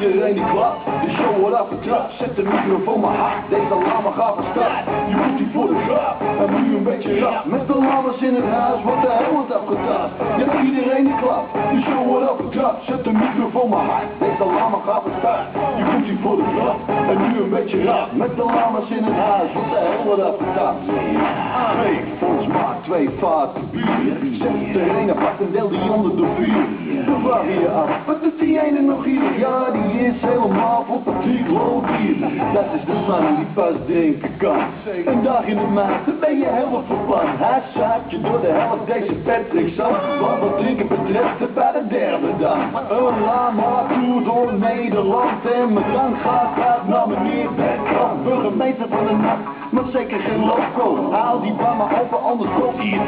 iedereen die klapt. De show wordt afgetrapt, zet de microfoon maar hard. Deze lama gaat van start, je moet die voor de grap. En nu een beetje rap, met de lammers in het huis wordt de hel wordt afgetast. Ja, iedereen die klapt, de show wordt afgetrapt. Zet de microfoon maar hard, deze lama gaat van start. Je moet die voor de grap, en nu een beetje rap. Met de lammers in het huis wordt de hel wordt afgetast. Twee volgens maar 2 vaten bier. Zet de ene apart en deel die onder de 4. Dan vraag je je af, wat doet die ene nog hier? Ja, die is helemaal voor fatigue hier. Dat is de man die pas drinken kan. Een dag in de maand, dan ben je helemaal verpand. Hij zuipt je door de helft deze Patrick Sam. Want wat drinken betreft het bij de derde dan. Een lama tour door Nederland en mijn dank gaat uit naar meneer Bergkamp. Burgemeester van de nacht, maar zeker geen loco. Haal die bar maar open, anders komt hier.